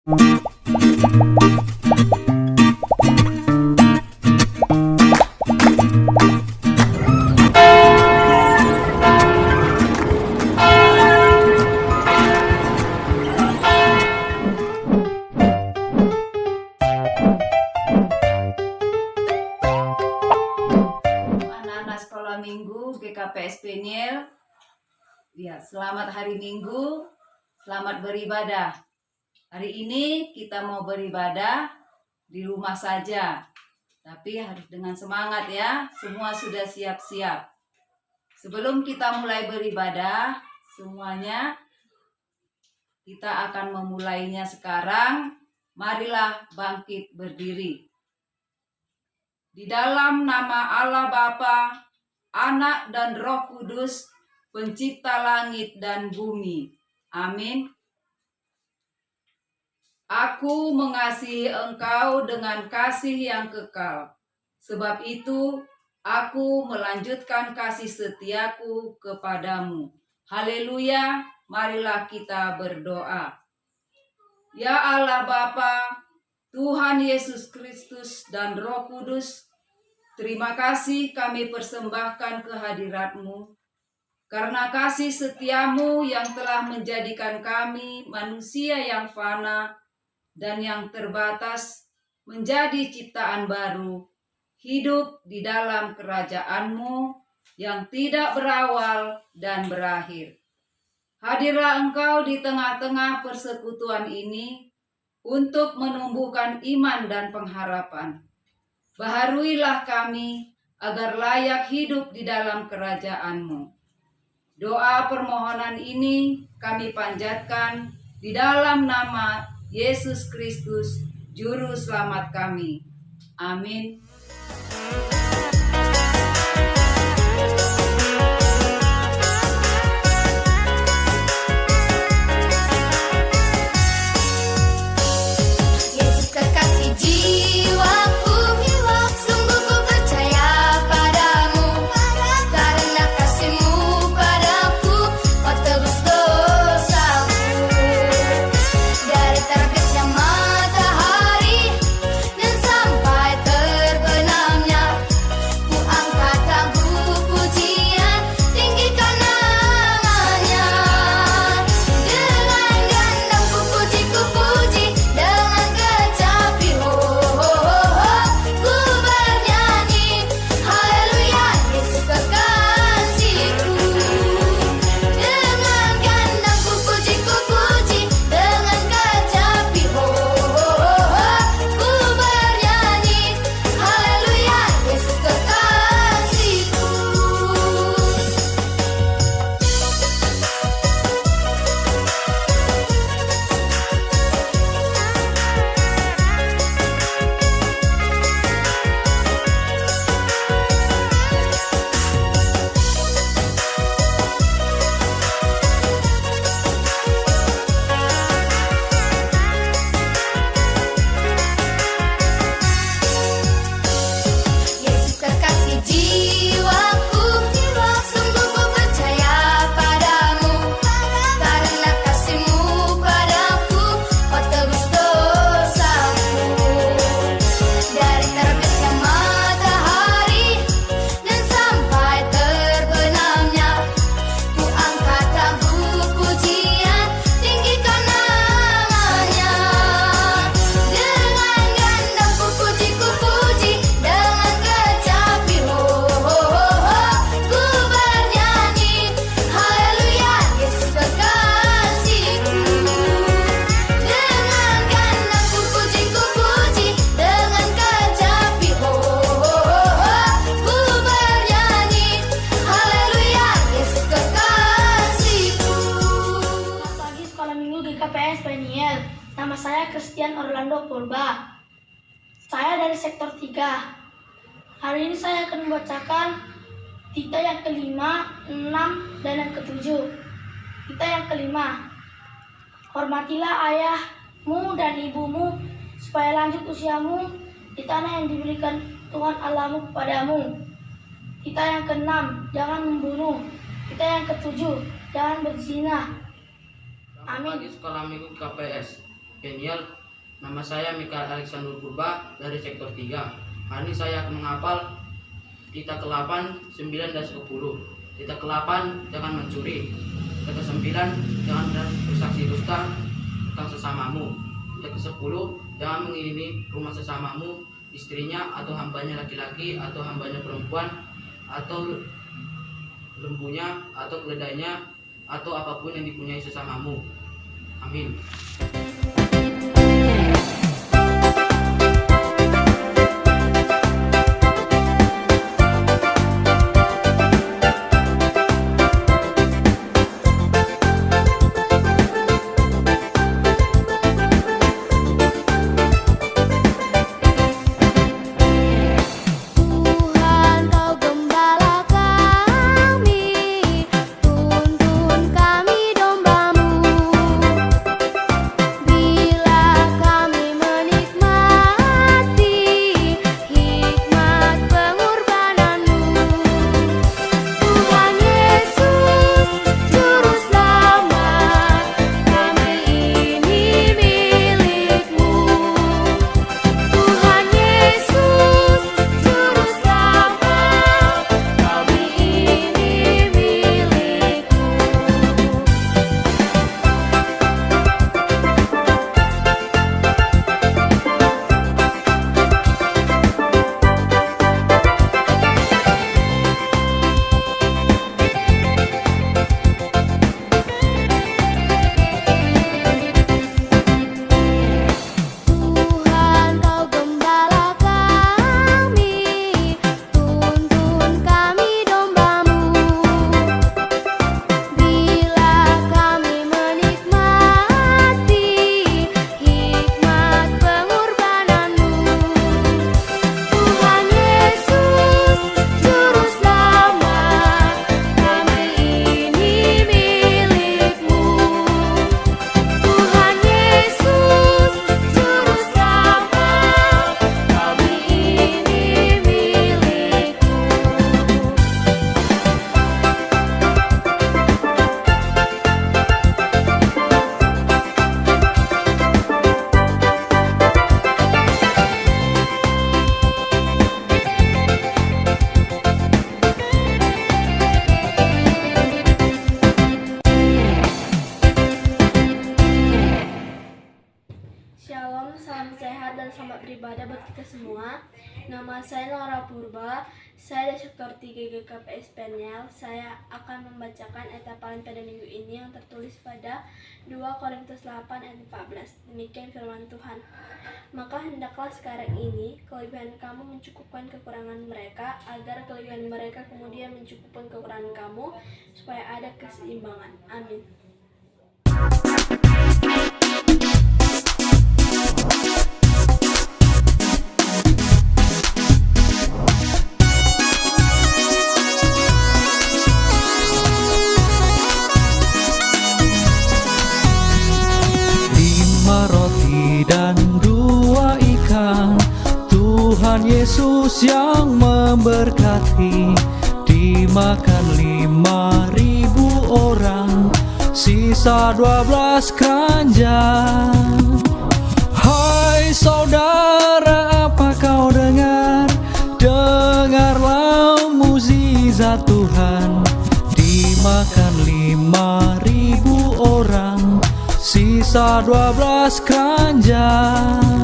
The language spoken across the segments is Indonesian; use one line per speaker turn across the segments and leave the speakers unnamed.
Anak-anak sekolah minggu GKPS Peniel, ya, selamat hari Minggu, selamat beribadah. Hari ini kita mau beribadah di rumah saja, tapi harus dengan semangat ya. Semua sudah siap-siap. Sebelum kita mulai beribadah, semuanya kita akan memulainya sekarang. Marilah bangkit berdiri. Di dalam nama Allah Bapa, Anak dan Roh Kudus, Pencipta langit dan bumi. Amin. Aku mengasihi engkau dengan kasih yang kekal. Sebab itu, aku melanjutkan kasih setiaku kepadamu. Haleluya, marilah kita berdoa. Ya Allah Bapa, Tuhan Yesus Kristus dan Roh Kudus, terima kasih kami persembahkan kehadirat-Mu, karena kasih setiamu yang telah menjadikan kami manusia yang fana dan yang terbatas menjadi ciptaan baru, hidup di dalam kerajaan-Mu yang tidak berawal dan berakhir. Hadirlah Engkau di tengah-tengah persekutuan ini untuk menumbuhkan iman dan pengharapan. Baharuilah kami agar layak hidup di dalam kerajaan-Mu. Doa permohonan ini kami panjatkan di dalam nama Yesus Kristus, Juru Selamat kami. Amin.
Yesus kekasih jiwaku, sungguh ku percaya padamu. Karena kasih-Mu padaku, Kau tebus dosaku. Dari terbitnya matahari dan sampai terbenamnya, ku angkat lagu pujian, tinggikan namanya. Dengan gandang ku puji, dengan kecapi ho ho ho ho, ku bernyanyi haleluya Yesus kekasihku. Dengan gandang ku puji, dengan kecapi ho ho ho ho, ku bernyanyi haleluya Yesus kekasihku. Yesus kekasih jiwaku, sungguh ku percaya padamu. Karena kasih-Mu padaku, Kau tebus dosaku. Dari terbitnya matahari dan sampai terbenamnya, ku angkat lagu pujian, tinggikan namanya. Dengan gandang ku puji, dengan kecapi ho ho ho ho, ku bernyanyi haleluya Yesus kekasihku. Dengan gandang ku puji, dengan kecapi ho ho ho ho, ku bernyanyi haleluya Yesus kekasihku.
Selamat pagi Sekolah Minggu GKPS Peniel. Nama saya Christian Orlando Purba. Saya dari sektor 3. Hari ini saya akan membacakan Tita yang kelima, 6, dan yang ketujuh. Tita yang kelima. Hormatilah ayahmu dan ibumu, supaya lanjut usiamu di tanah yang diberikan Tuhan Allahmu kepadamu. Tita yang keenam. Jangan membunuh. Tita yang ketujuh. Jangan berzina.
Selamat pagi Sekolah Minggu KPS. Peniel. Nama saya Mikael Alexander Purba dari sektor 3. Hari ini saya akan menghafal Kita ke-8, 9, dan 10. Kita ke-8, jangan mencuri. Kita ke-9, jangan bersaksi dusta tentang sesamamu. Kita ke-10, jangan mengingini rumah sesamamu, istrinya atau hambanya laki-laki atau hambanya perempuan atau lembunya atau keledainya atau apapun yang dipunyai sesamamu. Amin.
Tuhan kau gembala kami, tuntun kami domba-Mu. Bila kami menikmati hikmat pengorbanan-Mu. Tuhan Yesus, Juru Selamat, kami ini milik-Mu. Tuhan Yesus, Juru Selamat, kami ini milik-Mu. Tuhan kau gembala kami, tuntun kami domba-Mu. Bila kami menikmati hikmat pengorbanan-Mu. Tuhan Yesus, Juru Selamat, kami ini milik-Mu. Tuhan Yesus, Juru Selamat, kami ini milik-Mu.
Shalom, salam sehat dan selamat beribadah buat kita semua. Nama saya Laura Purba, saya dari sektor 3 GKPS Peniel. Saya akan membacakan ayat hafalan pada minggu ini yang tertulis pada 2 Korintus 8 ayat 14. Demikian firman Tuhan. Maka hendaklah sekarang ini kelebihan kamu mencukupkan kekurangan mereka, agar kelebihan mereka kemudian mencukupkan kekurangan kamu, supaya ada keseimbangan. Amin.
Lima roti dan 2 ikan, Tuhan Yesus yang memberkati. Dimakan 5.000 orang, sisa 12 keranjang. Hai saudara, apa kau dengar? Dengarlah mukjizat Tuhan. Dimakan 5.000 orang, sisa 12 keranjang.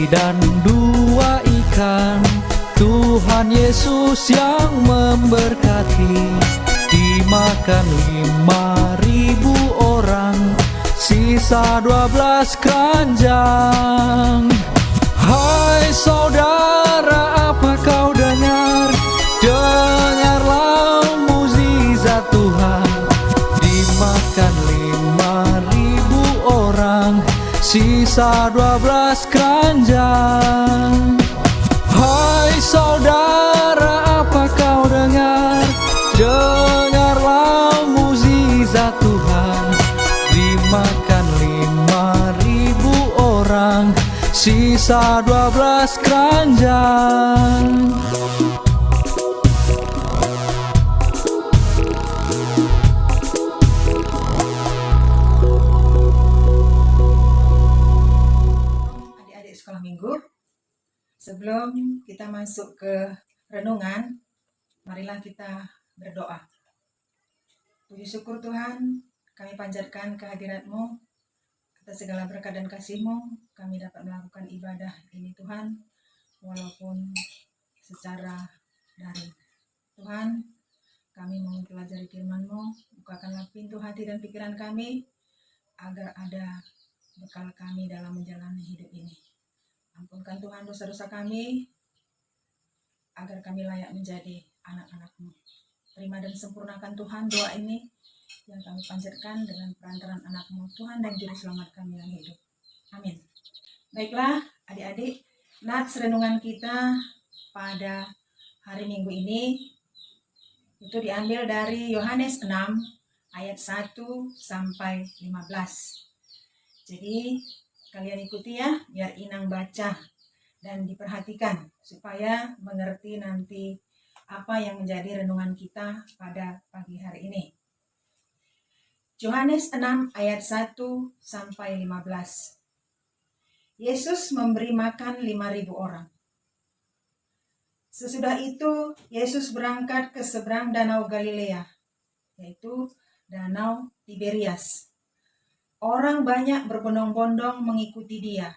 Dan 2 ikan, Tuhan Yesus yang memberkati. Dimakan 5.000 orang, sisa 12 keranjang. Hai saudara, apa kau dengar? Dengarlah mukjizat Tuhan. Dimakan 5.000 orang, sisa 12 keranjang. Hai saudara, apa kau dengar? Dengarlah mukjizat Tuhan. sisa 12 keranjang.
Adik-adik sekolah minggu, sebelum kita masuk ke renungan, marilah kita berdoa. Puji syukur Tuhan, kami panjatkan kehadirat-Mu, atas segala berkat dan kasih-Mu, kami dapat melakukan ibadah ini Tuhan, walaupun secara daring. Tuhan, kami mau mempelajari firman-Mu, bukakanlah pintu hati dan pikiran kami, agar ada bekal kami dalam menjalani hidup ini. Ampunkan Tuhan dosa-dosa kami, agar kami layak menjadi anak-anak-Mu. Terima dan sempurnakan Tuhan doa ini yang kami panjatkan dengan perantaran anak-Mu Tuhan dan Juru Selamat kami yang hidup. Amin. Baiklah adik-adik, nats renungan kita pada hari Minggu ini itu diambil dari Yohanes 6 ayat 1 sampai 15. Jadi kalian ikuti ya, biar Inang baca dan diperhatikan supaya mengerti nanti apa yang menjadi renungan kita pada pagi hari ini. Yohanes 6 ayat 1 sampai 15. Yesus memberi makan 5.000 orang. Sesudah itu Yesus berangkat ke seberang danau Galilea, yaitu danau Tiberias. Orang banyak berbondong-bondong mengikuti dia,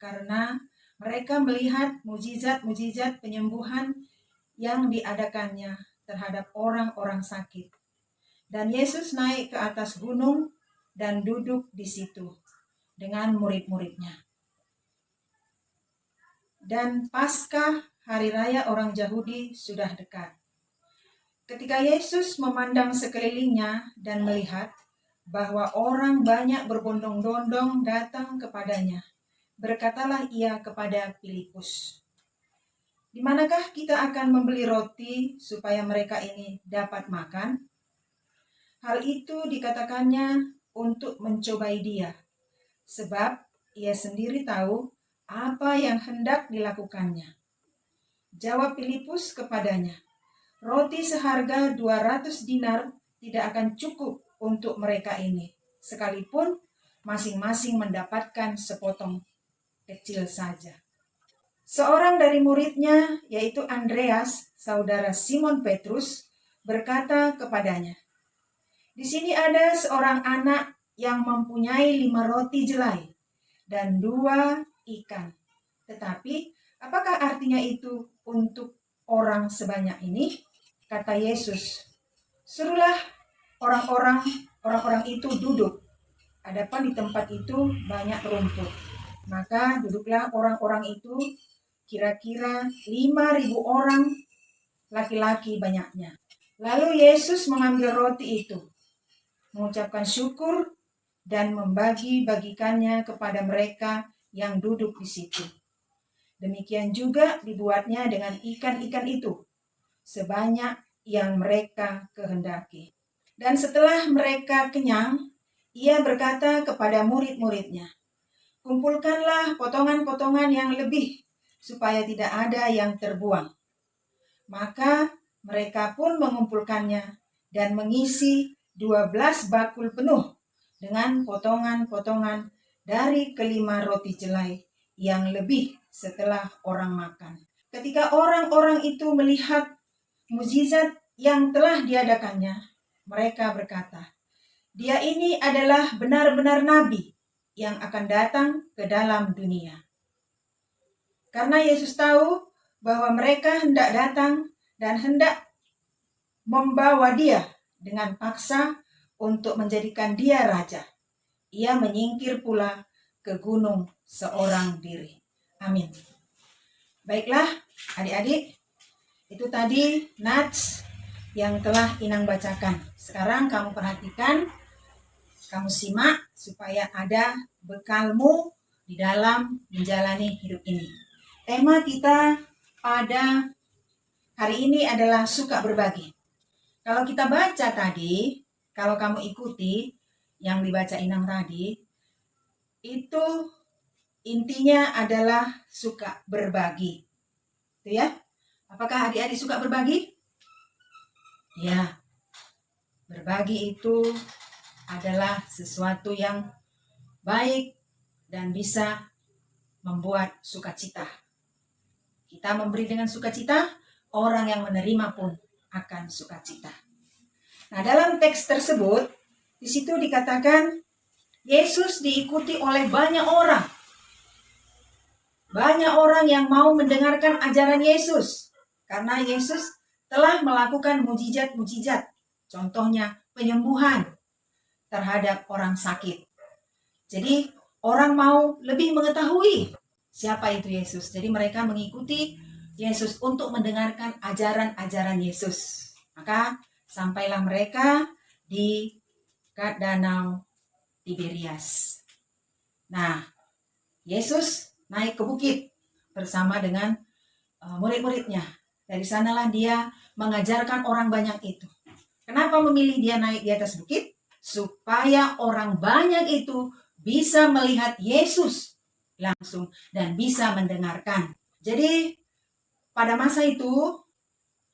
karena mereka melihat mujizat-mujizat penyembuhan yang diadakannya terhadap orang-orang sakit. Dan Yesus naik ke atas gunung dan duduk di situ dengan murid-muridnya. Dan Paskah, hari raya orang Yahudi, sudah dekat. Ketika Yesus memandang sekelilingnya dan melihat bahwa orang banyak berbondong-bondong datang kepadanya, berkatalah ia kepada Filipus, "Di manakah kita akan membeli roti supaya mereka ini dapat makan?" Hal itu dikatakannya untuk mencobai dia, sebab ia sendiri tahu apa yang hendak dilakukannya. Jawab Filipus kepadanya, "Roti seharga 200 dinar tidak akan cukup untuk mereka ini, sekalipun masing-masing mendapatkan sepotong kecil saja." Seorang dari muridnya, yaitu Andreas, saudara Simon Petrus, berkata kepadanya, "Di sini ada seorang anak yang mempunyai 5 roti jelai dan 2 ikan. Tetapi apakah artinya itu untuk orang sebanyak ini?" Kata Yesus, "Suruhlah orang-orang itu duduk. Adapun di tempat itu banyak rumput." Maka duduklah orang-orang itu, kira-kira 5.000 orang, laki-laki banyaknya. Lalu Yesus mengambil roti itu, mengucapkan syukur dan membagi-bagikannya kepada mereka yang duduk di situ. Demikian juga dibuatnya dengan ikan-ikan itu, sebanyak yang mereka kehendaki. Dan setelah mereka kenyang, ia berkata kepada murid-muridnya, "Kumpulkanlah potongan-potongan yang lebih, supaya tidak ada yang terbuang." Maka mereka pun mengumpulkannya dan mengisi 12 bakul penuh dengan potongan-potongan dari kelima roti jelai yang lebih setelah orang makan. Ketika orang-orang itu melihat mukjizat yang telah diadakannya, mereka berkata, "Dia ini adalah benar-benar nabi yang akan datang ke dalam dunia." Karena Yesus tahu bahwa mereka hendak datang dan hendak membawa dia dengan paksa untuk menjadikan dia raja, ia menyingkir pula ke gunung seorang diri. Amin. Baiklah adik-adik, itu tadi nats yang telah Inang bacakan. Sekarang kamu perhatikan, kamu simak supaya ada bekalmu di dalam menjalani hidup ini. Tema kita pada hari ini adalah suka berbagi. Kalau kita baca tadi, kalau kamu ikuti yang dibaca Inang tadi, itu intinya adalah suka berbagi. Itu ya. Apakah adik-adik suka berbagi? Ya. Berbagi itu adalah sesuatu yang baik dan bisa membuat sukacita. Kita memberi dengan sukacita, orang yang menerima pun akan sukacita. Nah, dalam teks tersebut, di situ dikatakan Yesus diikuti oleh banyak orang. Banyak orang yang mau mendengarkan ajaran Yesus. Karena Yesus telah melakukan mujizat-mujizat. Contohnya penyembuhan terhadap orang sakit. Jadi orang mau lebih mengetahui siapa itu Yesus. Jadi mereka mengikuti Yesus untuk mendengarkan ajaran-ajaran Yesus. Maka sampailah mereka di Danau Tiberias. Nah, Yesus naik ke bukit bersama dengan murid-muridnya. Dari sanalah dia mengajarkan orang banyak itu. Kenapa memilih dia naik di atas bukit? Supaya orang banyak itu bisa melihat Yesus langsung dan bisa mendengarkan. Jadi pada masa itu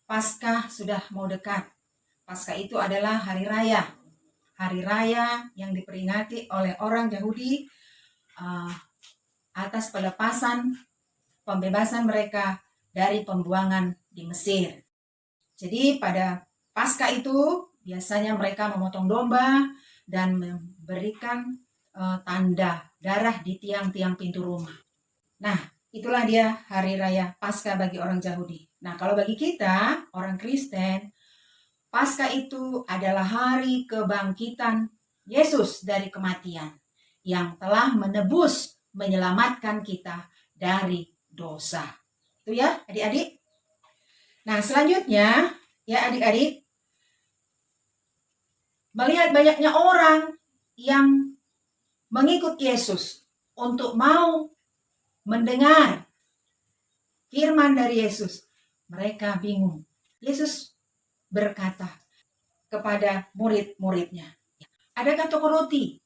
Paskah sudah mau dekat. Paskah itu adalah hari raya. Hari raya yang diperingati oleh orang Yahudi atas pembebasan mereka dari pembuangan di Mesir. Jadi pada Paskah itu biasanya mereka memotong domba dan memberikan tanda darah di tiang-tiang pintu rumah. Nah, itulah dia hari raya Paskah bagi orang Yahudi. Nah, kalau bagi kita, orang Kristen, Paskah itu adalah hari kebangkitan Yesus dari kematian yang telah menebus, menyelamatkan kita dari dosa. Itu ya, adik-adik. Nah, selanjutnya, ya adik-adik, melihat banyaknya orang yang mengikut Yesus untuk mau mendengar firman dari Yesus, mereka bingung. Yesus berkata kepada murid-muridnya, adakah toko roti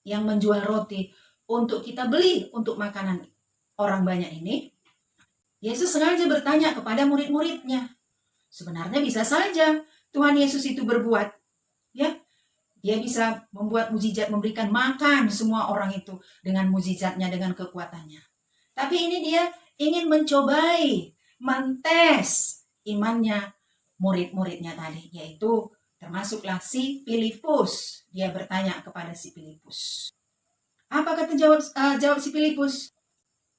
yang menjual roti untuk kita beli untuk makanan orang banyak ini? Yesus sengaja bertanya kepada murid-muridnya. Sebenarnya bisa saja Tuhan Yesus itu berbuat. Ya, dia bisa membuat mujizat, memberikan makan semua orang itu dengan mujizatnya, dengan kekuatannya. Tapi ini dia ingin mencobai, mentes imannya murid-muridnya tadi, yaitu termasuklah si Filipus. Dia bertanya kepada si Filipus. Apa kata jawab si Filipus?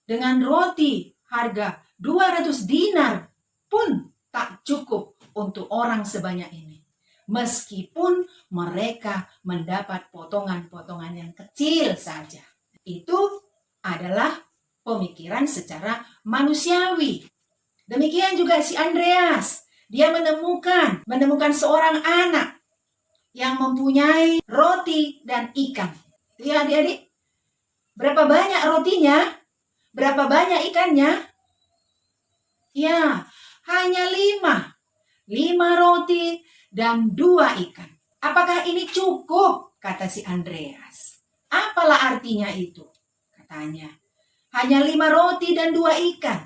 Dengan roti harga 200 dinar pun tak cukup untuk orang sebanyak ini. Meskipun mereka mendapat potongan-potongan yang kecil saja. Itu adalah pemikiran secara manusiawi. Demikian juga si Andreas. Dia menemukan seorang anak yang mempunyai roti dan ikan. Ya adik-adik, berapa banyak rotinya? Berapa banyak ikannya? Ya, hanya 5. 5 roti dan 2 ikan. Apakah ini cukup? Kata si Andreas. Apalah artinya itu? Katanya, hanya 5 roti dan 2 ikan.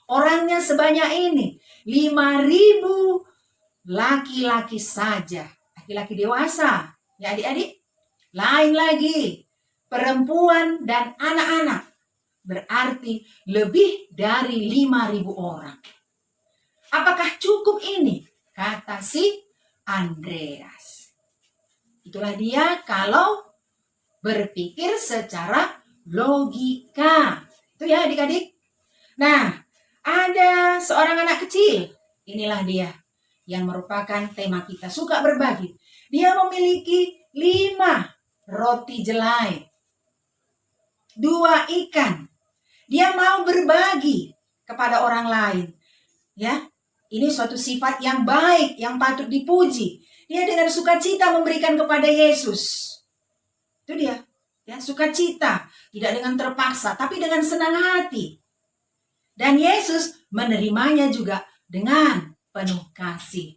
Orangnya sebanyak ini. 5.000 laki-laki saja. Laki-laki dewasa. Ya adik-adik. Lain lagi. Perempuan dan anak-anak. Berarti lebih dari 5.000 orang. Apakah cukup ini? Kata si Andreas. Itulah dia kalau berpikir secara logika. Itu ya adik-adik. Nah, ada seorang anak kecil. Inilah dia yang merupakan tema kita. Suka berbagi. Dia memiliki 5 roti jelai. 2 ikan. Dia mau berbagi kepada orang lain. Ya, ini suatu sifat yang baik, yang patut dipuji. Dia dengan sukacita memberikan kepada Yesus. Itu dia. Ya, sukacita. Tidak dengan terpaksa, tapi dengan senang hati. Dan Yesus menerimanya juga dengan penuh kasih.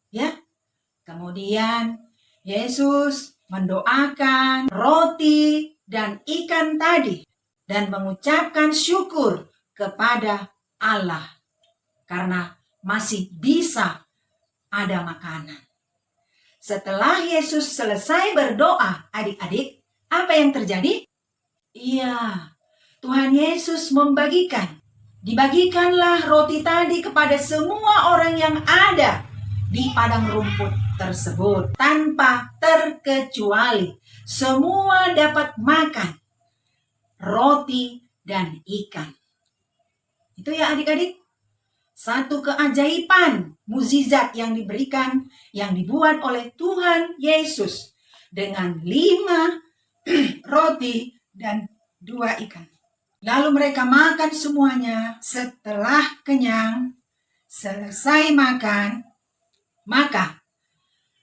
Ya. Kemudian Yesus mendoakan roti dan ikan tadi dan mengucapkan syukur kepada Allah karena masih bisa ada makanan. Setelah Yesus selesai berdoa, adik-adik, apa yang terjadi? Iya, Tuhan Yesus dibagikanlah roti tadi kepada semua orang yang ada di padang rumput tersebut tanpa terkecuali. Semua dapat makan roti dan ikan. Itu ya adik-adik, satu keajaiban mukjizat yang diberikan, yang dibuat oleh Tuhan Yesus dengan 5 roti dan 2 ikan. Lalu mereka makan semuanya. Setelah kenyang, selesai makan, maka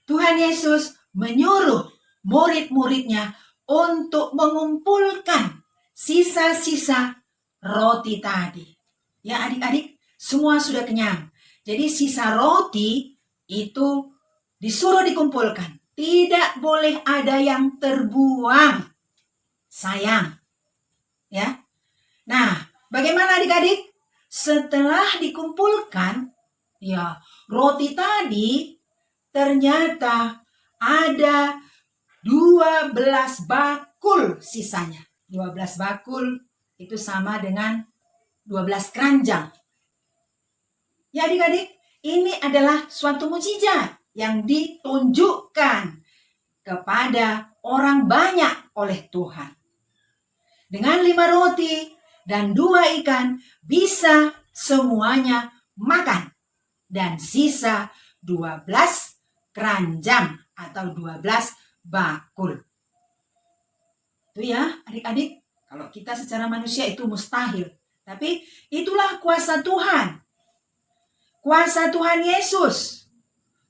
Tuhan Yesus menyuruh murid-muridnya untuk mengumpulkan sisa-sisa roti tadi. Ya adik-adik, semua sudah kenyang. Jadi sisa roti itu disuruh dikumpulkan. Tidak boleh ada yang terbuang. Sayang. Ya. Nah, bagaimana adik-adik? Setelah dikumpulkan, ya, roti tadi ternyata ada 12 bakul sisanya. 12 bakul itu sama dengan 12 keranjang. Ya adik-adik, ini adalah suatu mukjizat yang ditunjukkan kepada orang banyak oleh Tuhan. Dengan 5 roti dan 2 ikan bisa semuanya makan. Dan sisa 12 keranjang atau 12 bakul. Itu ya adik-adik, kalau kita secara manusia itu mustahil. Tapi itulah kuasa Tuhan. Kuasa Tuhan Yesus.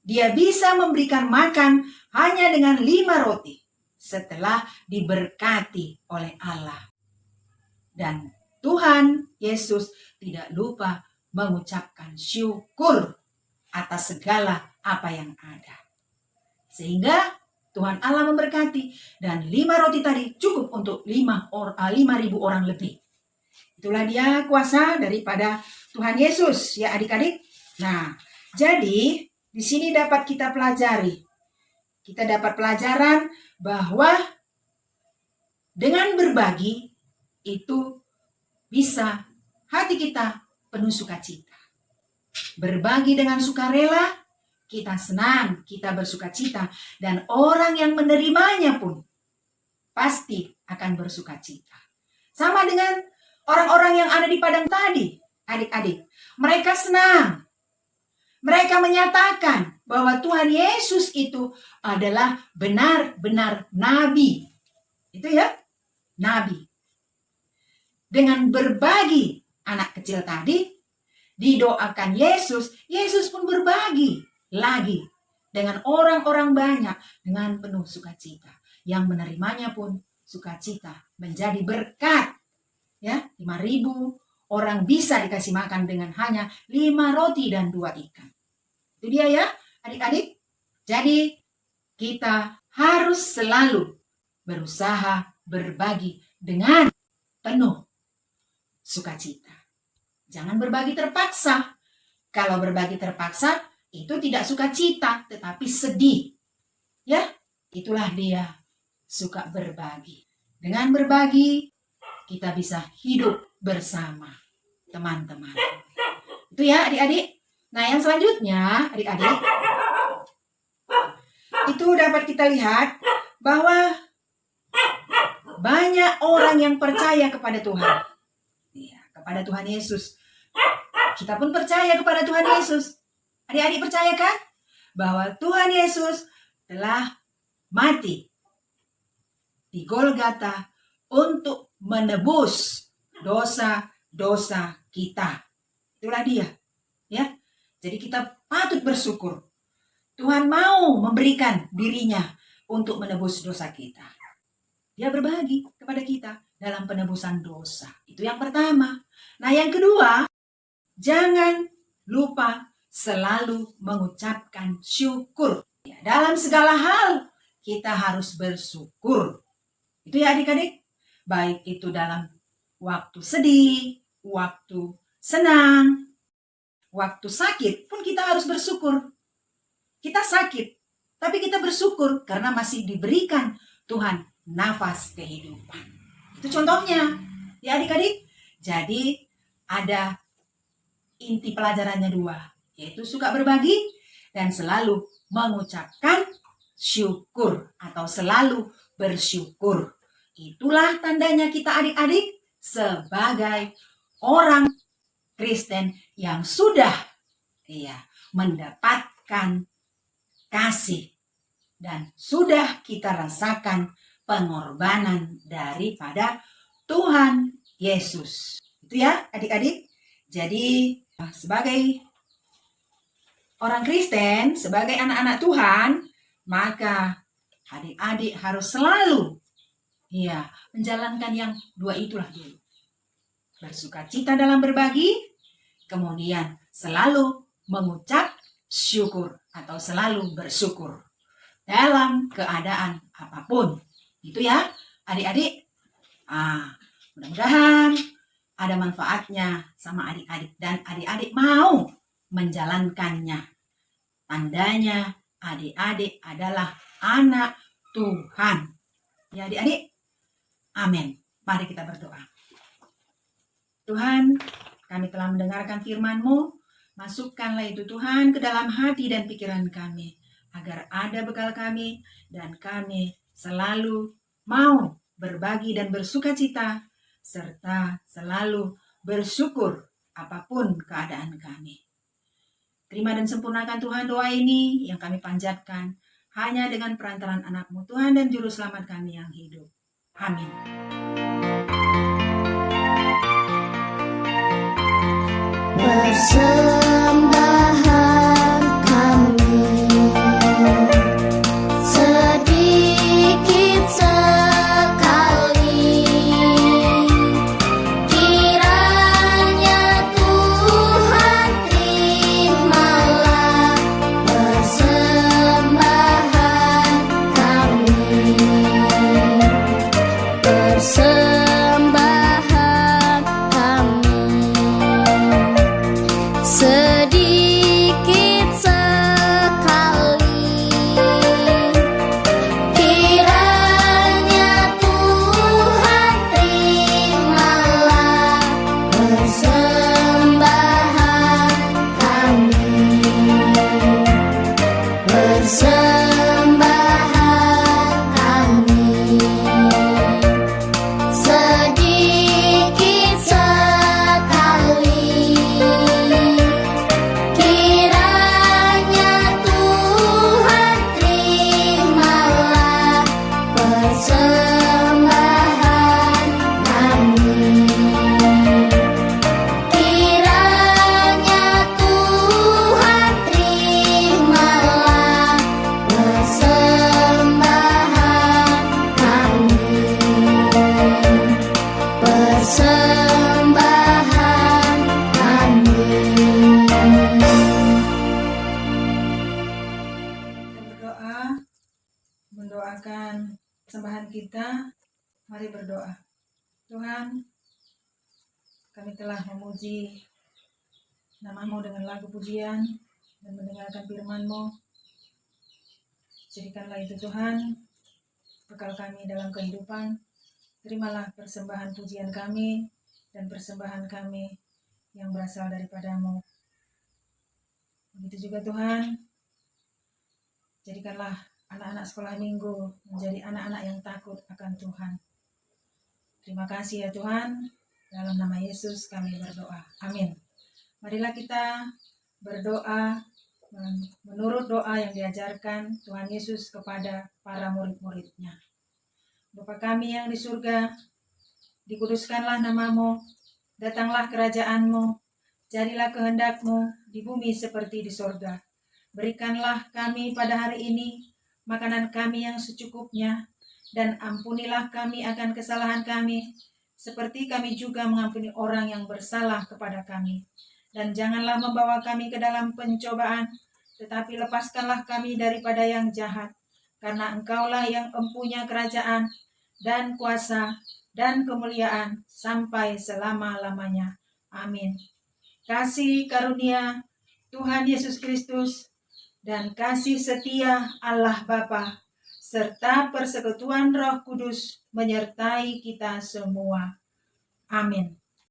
Dia bisa memberikan makan hanya dengan 5 roti setelah diberkati oleh Allah. Dan Tuhan Yesus tidak lupa mengucapkan syukur atas segala apa yang ada. Sehingga Tuhan Allah memberkati dan 5 roti tadi cukup untuk 5.000 orang lebih. Itulah dia kuasa daripada Tuhan Yesus ya adik-adik. Nah, jadi di sini dapat kita pelajari. Kita dapat pelajaran bahwa dengan berbagi itu bisa hati kita penuh sukacita. Berbagi dengan sukarela, kita senang, kita bersukacita. Dan orang yang menerimanya pun pasti akan bersukacita. Sama dengan orang-orang yang ada di padang tadi, adik-adik. Mereka senang. Mereka menyatakan bahwa Tuhan Yesus itu adalah benar-benar nabi. Itu ya, nabi. Dengan berbagi anak kecil tadi, didoakan Yesus, Yesus pun berbagi lagi dengan orang-orang banyak dengan penuh sukacita. Yang menerimanya pun sukacita, menjadi berkat. Ya, 5.000 orang bisa dikasih makan dengan hanya 5 roti dan 2 ikan. Itu dia ya, adik-adik. Jadi kita harus selalu berusaha berbagi dengan penuh sukacita. Jangan berbagi terpaksa. Kalau berbagi terpaksa, itu tidak sukacita, tetapi sedih. Ya, itulah dia suka berbagi. Dengan berbagi, kita bisa hidup bersama teman-teman. Itu ya adik-adik. Nah yang selanjutnya adik-adik, itu dapat kita lihat bahwa banyak orang yang percaya kepada Tuhan. Ya, kepada Tuhan Yesus. Kita pun percaya kepada Tuhan Yesus. Adik-adik percaya kan? Bahwa Tuhan Yesus telah mati di Golgota untuk menebus dosa-dosa kita. Itulah dia. Ya. Jadi kita patut bersyukur. Tuhan mau memberikan dirinya untuk menebus dosa kita. Dia berbagi kepada kita dalam penebusan dosa. Itu yang pertama. Nah yang kedua, jangan lupa selalu mengucapkan syukur. Ya, dalam segala hal kita harus bersyukur. Itu ya adik-adik. baik itu dalam waktu sedih, waktu senang, waktu sakit pun kita harus bersyukur. Kita sakit, tapi kita bersyukur karena masih diberikan Tuhan nafas kehidupan. Itu contohnya, ya adik-adik. Jadi ada inti pelajarannya 2, yaitu suka berbagi dan selalu mengucapkan syukur atau selalu bersyukur. Itulah tandanya kita adik-adik sebagai orang Kristen yang sudah mendapatkan kasih dan sudah kita rasakan pengorbanan daripada Tuhan Yesus. Itu ya adik-adik. Jadi sebagai orang Kristen, sebagai anak-anak Tuhan, maka adik-adik harus selalu menjalankan yang 2 itulah dulu. Bersukacita dalam berbagi, kemudian selalu mengucap syukur atau selalu bersyukur dalam keadaan apapun. Itu ya adik-adik. Mudah-mudahan ada manfaatnya sama adik-adik dan adik-adik mau menjalankannya. Tandanya adik-adik adalah anak Tuhan. Ya adik-adik. Amin. Mari kita berdoa. Tuhan, kami telah mendengarkan firman-Mu. Masukkanlah itu Tuhan ke dalam hati dan pikiran kami, agar ada bekal kami dan kami selalu mau berbagi dan bersukacita, serta selalu bersyukur apapun keadaan kami. Terima dan sempurnakan Tuhan doa ini yang kami panjatkan hanya dengan perantaraan anak-Mu Tuhan dan Juru Selamat kami yang hidup. Amin.
Persembahan kami sedikit sekali, kiranya Tuhan terimalah persembahan kami. Persembahan kami sedikit sekali, kiranya Tuhan terimalah persembahan kami. Persembahan kami sedikit sekali, kiranya Tuhan terimalah persembahan kami. Kiranya Tuhan terimalah persembahan kami. Persembahan kami.
Kita mendoakan persembahan kita. Mari berdoa. Tuhan, kami telah memuji nama-Mu dengan lagu pujian dan mendengarkan firman-Mu. Jadikanlah itu Tuhan bekal kami dalam kehidupan. Terimalah persembahan pujian kami dan persembahan kami yang berasal daripada-Mu. Begitu juga Tuhan, jadikanlah anak-anak sekolah minggu menjadi anak-anak yang takut akan Tuhan. Terima kasih ya Tuhan, dalam nama Yesus kami berdoa. Amin. Marilah kita berdoa menurut doa yang diajarkan Tuhan Yesus kepada para murid-muridnya. Bapa kami yang di surga, dikuduskanlah nama-Mu, datanglah kerajaan-Mu, jadilah kehendak-Mu di bumi seperti di sorga. Berikanlah kami pada hari ini makanan kami yang secukupnya, dan ampunilah kami akan kesalahan kami, seperti kami juga mengampuni orang yang bersalah kepada kami. Dan janganlah membawa kami ke dalam pencobaan, tetapi lepaskanlah kami daripada yang jahat, karena Engkaulah yang empunya kerajaan, dan kuasa, dan kemuliaan sampai selama-lamanya. Amin. Kasih karunia Tuhan Yesus Kristus dan kasih setia Allah Bapa serta persekutuan Roh Kudus menyertai kita semua. Amin.